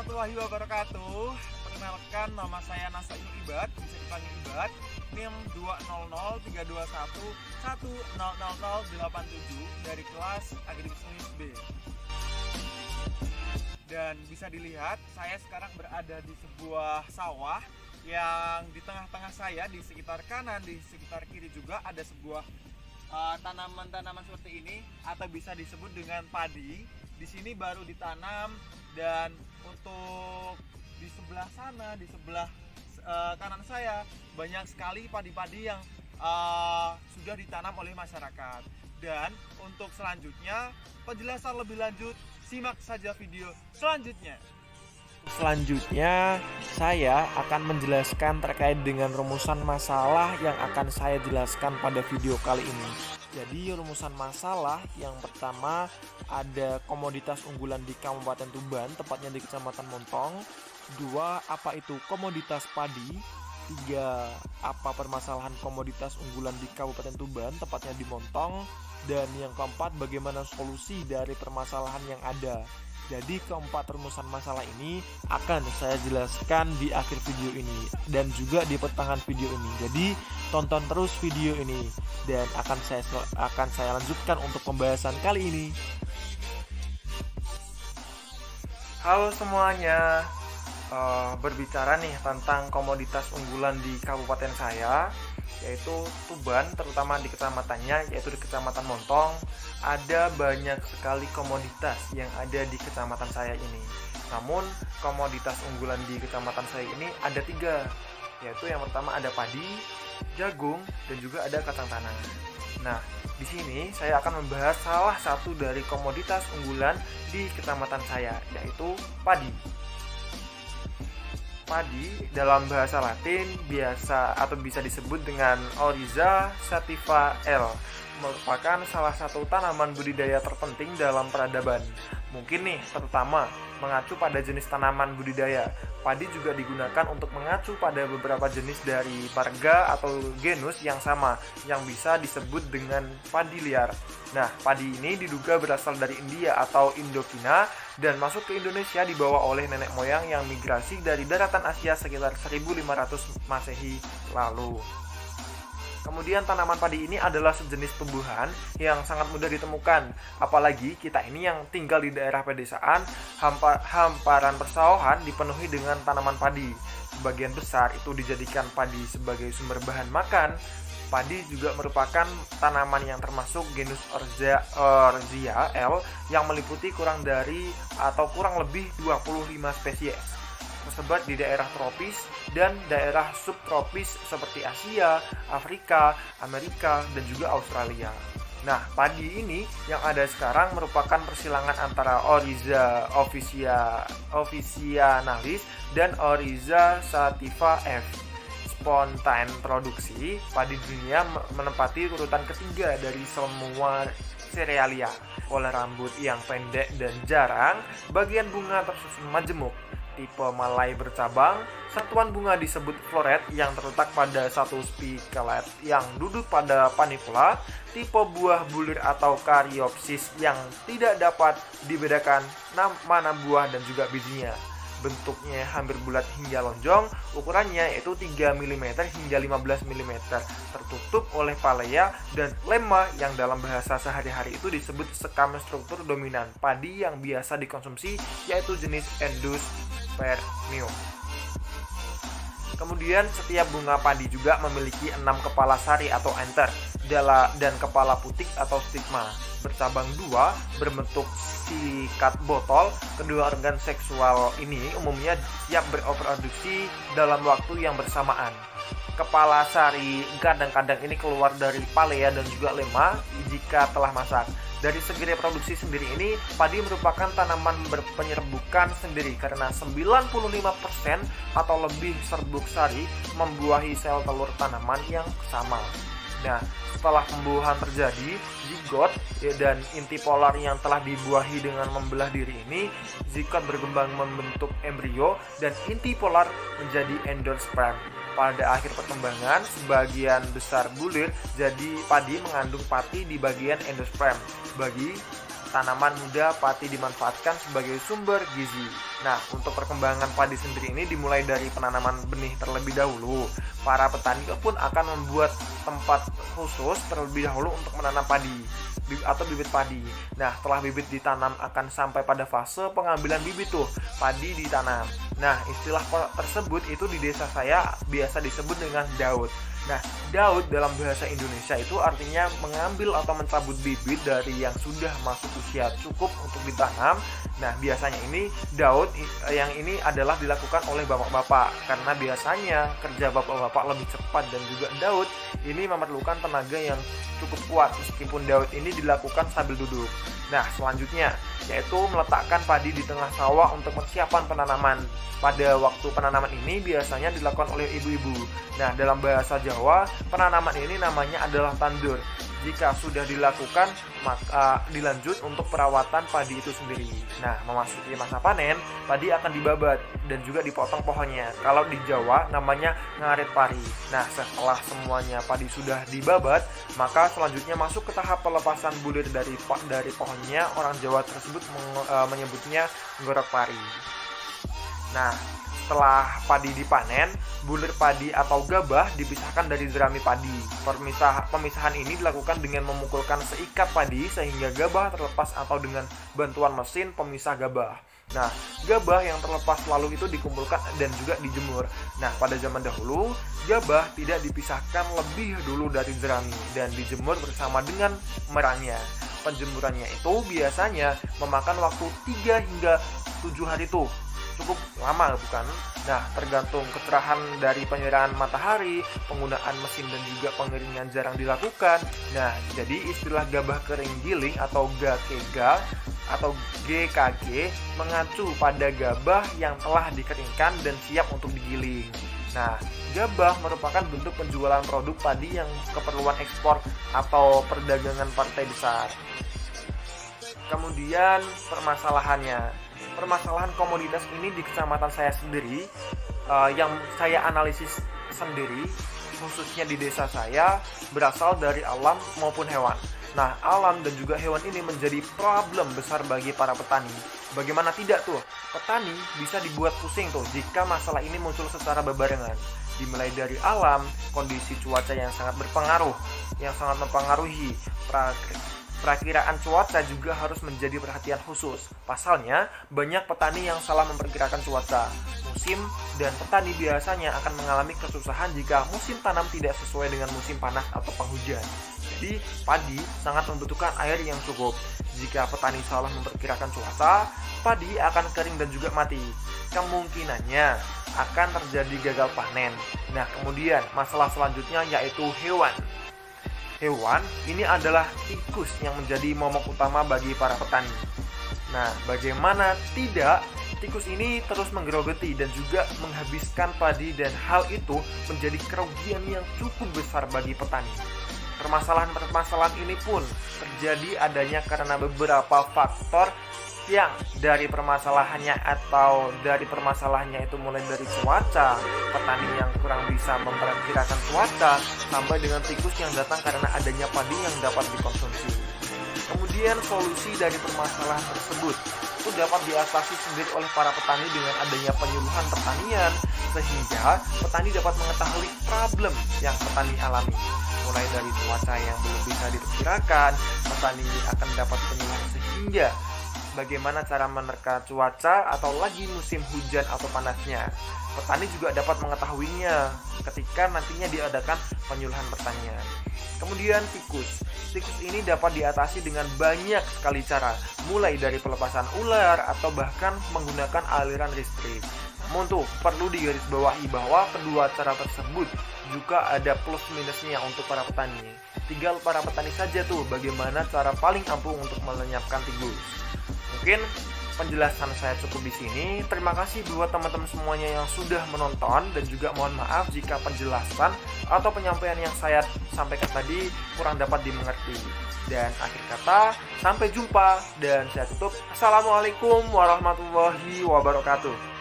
warahmatullahi wabarakatuh. Perkenalkan, nama saya Nasaim Ibad, bisa dipanggil Ibad. NIM 2003211000087 dari kelas Agribisnis B. Dan bisa dilihat, saya sekarang berada di sebuah sawah yang di tengah-tengah saya, di sekitar kanan, di sekitar kiri juga ada sebuah tanaman-tanaman seperti ini atau bisa disebut dengan padi. Di sini baru ditanam, dan untuk di sebelah sana, di sebelah kanan saya, banyak sekali padi-padi yang sudah ditanam oleh masyarakat. Dan untuk selanjutnya, penjelasan lebih lanjut, simak saja video selanjutnya. Selanjutnya, saya akan menjelaskan terkait dengan rumusan masalah yang akan saya jelaskan pada video kali ini. Jadi, rumusan masalah yang pertama ada komoditas unggulan di Kabupaten Tuban, tepatnya di Kecamatan Montong. 2. Apa itu komoditas padi? 3. Apa permasalahan komoditas unggulan di Kabupaten Tuban, tepatnya di Montong? Dan yang keempat, bagaimana solusi dari permasalahan yang ada? Jadi keempat rumusan masalah ini akan saya jelaskan di akhir video ini dan juga di pertengahan video ini. Jadi tonton terus video ini dan akan saya lanjutkan untuk pembahasan kali ini. Halo semuanya, berbicara nih tentang komoditas unggulan di kabupaten saya, yaitu Tuban, terutama di kecamatannya, yaitu di Kecamatan Montong. Ada banyak sekali komoditas yang ada di kecamatan saya ini. Namun komoditas unggulan di kecamatan saya ini ada 3, yaitu yang pertama ada padi, jagung, dan juga ada kacang tanah. Nah, di sini saya akan membahas salah satu dari komoditas unggulan di kecamatan saya, yaitu padi. Padi dalam bahasa Latin biasa atau bisa disebut dengan Oryza sativa L, merupakan salah satu tanaman budidaya terpenting dalam peradaban. Mungkin nih, terutama mengacu pada jenis tanaman budidaya. Padi juga digunakan untuk mengacu pada beberapa jenis dari marga atau genus yang sama, yang bisa disebut dengan padi liar. Nah, padi ini diduga berasal dari India atau Indokina dan masuk ke Indonesia dibawa oleh nenek moyang yang migrasi dari daratan Asia sekitar 1500 Masehi lalu. Kemudian tanaman padi ini adalah sejenis tumbuhan yang sangat mudah ditemukan. Apalagi kita ini yang tinggal di daerah pedesaan, hamparan persawahan dipenuhi dengan tanaman padi. Sebagian besar itu dijadikan padi sebagai sumber bahan makan. Padi juga merupakan tanaman yang termasuk genus Oryza L yang meliputi kurang lebih 25 spesies, tersebar di daerah tropis dan daerah subtropis seperti Asia, Afrika, Amerika, dan juga Australia. Nah, padi ini yang ada sekarang merupakan persilangan antara Oryza officinalis dan Oryza sativa F. Spontan produksi, padi dunia menempati urutan ketiga dari semua cerealia. Oleh rambut yang pendek dan jarang, bagian bunga tersusun majemuk. Tipe Malai bercabang, satuan bunga disebut floret yang terletak pada satu spikelet yang duduk pada panicula. Tipe buah bulir atau karyopsis yang tidak dapat dibedakan mana buah dan juga bijinya. Bentuknya hampir bulat hingga lonjong, ukurannya yaitu 3 mm hingga 15 mm, tertutup oleh palea dan lemma yang dalam bahasa sehari-hari itu disebut sekam struktur dominan padi yang biasa dikonsumsi, yaitu jenis Endospermium. Kemudian setiap bunga padi juga memiliki 6 kepala sari atau anther dan kepala putik atau stigma. Bercabang 2, berbentuk sikat botol. Kedua organ seksual ini umumnya siap bereproduksi dalam waktu yang bersamaan. Kepala sari kadang-kadang ini keluar dari palea dan juga lemma jika telah masak. Dari segi reproduksi sendiri ini, padi merupakan tanaman berpenyerbukan sendiri karena 95% atau lebih serbuk sari membuahi sel telur tanaman yang sama. Nah, setelah pembuahan terjadi, zigot dan inti polar yang telah dibuahi dengan membelah diri ini, zigot berkembang membentuk embrio dan inti polar menjadi endosperm. Pada akhir perkembangan, sebagian besar bulir jadi padi mengandung pati di bagian endosperm. Bagi tanaman muda, pati dimanfaatkan sebagai sumber gizi. Nah, untuk perkembangan padi sendiri ini dimulai dari penanaman benih terlebih dahulu. Para petani pun akan membuat tempat khusus terlebih dahulu untuk menanam padi atau bibit padi. Nah, setelah bibit ditanam akan sampai pada fase pengambilan bibit tuh, padi ditanam. Nah, istilah tersebut itu di desa saya biasa disebut dengan daud. Nah, daud dalam bahasa Indonesia itu artinya mengambil atau mencabut bibit dari yang sudah masuk usia cukup untuk ditanam. Nah, biasanya ini daud yang ini adalah dilakukan oleh bapak-bapak karena biasanya kerja bapak-bapak lebih cepat, dan juga daud ini memerlukan tenaga yang cukup kuat meskipun daud ini dilakukan sambil duduk. Nah, selanjutnya yaitu meletakkan padi di tengah sawah untuk persiapan penanaman. Pada waktu penanaman ini biasanya dilakukan oleh ibu-ibu. Nah, dalam bahasa Jawa, penanaman ini namanya adalah tandur. Jika sudah dilakukan, maka dilanjut untuk perawatan padi itu sendiri. Nah, memasuki masa panen, padi akan dibabat dan juga dipotong pohonnya. Kalau di Jawa namanya ngarit pari. Nah, setelah semuanya padi sudah dibabat, maka selanjutnya masuk ke tahap pelepasan bulir dari pohonnya. Orang Jawa tersebut menyebutnya ngorok pari. Nah, setelah padi dipanen, bulir padi atau gabah dipisahkan dari jerami padi. Pemisahan ini dilakukan dengan memukulkan seikat padi sehingga gabah terlepas atau dengan bantuan mesin pemisah gabah. Nah, gabah yang terlepas lalu itu dikumpulkan dan juga dijemur. Nah, pada zaman dahulu, gabah tidak dipisahkan lebih dulu dari jerami dan dijemur bersama dengan merangnya. Penjemurannya itu biasanya memakan waktu 3 hingga 7 hari tuh. Cukup lama bukan? Nah, tergantung kecerahan dari penyerahan matahari, penggunaan mesin dan juga pengeringan jarang dilakukan. Nah, jadi istilah gabah kering giling atau GKG atau GKG mengacu pada gabah yang telah dikeringkan dan siap untuk digiling. Nah, gabah merupakan bentuk penjualan produk padi yang keperluan ekspor atau perdagangan partai besar. Kemudian permasalahan komoditas ini di kecamatan saya sendiri, yang saya analisis sendiri, khususnya di desa saya, berasal dari alam maupun hewan. Nah, alam dan juga hewan ini menjadi problem besar bagi para petani. Bagaimana tidak tuh, petani bisa dibuat pusing tuh jika masalah ini muncul secara berbarengan. Dimulai dari alam, kondisi cuaca yang sangat berpengaruh, yang sangat mempengaruhi perakiraan cuaca juga harus menjadi perhatian khusus. Pasalnya, banyak petani yang salah memperkirakan cuaca, musim, dan petani biasanya akan mengalami kesusahan jika musim tanam tidak sesuai dengan musim panas atau penghujan. Jadi, padi sangat membutuhkan air yang cukup. Jika petani salah memperkirakan cuaca, padi akan kering dan juga mati. Kemungkinannya akan terjadi gagal panen. Nah, kemudian masalah selanjutnya yaitu hewan. Hewan ini adalah tikus yang menjadi momok utama bagi para petani. Nah, bagaimana tidak, tikus ini terus menggerogoti dan juga menghabiskan padi, dan hal itu menjadi kerugian yang cukup besar bagi petani. Permasalahan ini pun terjadi adanya karena beberapa faktor yang dari permasalahannya itu mulai dari cuaca, petani yang kurang bisa memperkirakan cuaca, sampai dengan tikus yang datang karena adanya padi yang dapat dikonsumsi. Kemudian solusi dari permasalahan tersebut itu dapat diatasi sendiri oleh para petani dengan adanya penyuluhan pertanian, sehingga petani dapat mengetahui problem yang petani alami. Mulai dari cuaca yang belum bisa diperkirakan, petani akan dapat penyuluhan sehingga bagaimana cara menerka cuaca atau lagi musim hujan atau panasnya. Petani juga dapat mengetahuinya ketika nantinya diadakan penyuluhan pertanian. Kemudian tikus. Tikus ini dapat diatasi dengan banyak sekali cara, mulai dari pelepasan ular atau bahkan menggunakan aliran listrik. Namun tuh perlu digarisbawahi bahwa kedua cara tersebut juga ada plus minusnya untuk para petani. Tinggal para petani saja tuh bagaimana cara paling ampuh untuk melenyapkan tikus. Mungkin penjelasan saya cukup di sini. Terima kasih buat teman-teman semuanya yang sudah menonton, dan juga mohon maaf jika penjelasan atau penyampaian yang saya sampaikan tadi kurang dapat dimengerti. Dan akhir kata, sampai jumpa dan saya tutup. Assalamualaikum warahmatullahi wabarakatuh.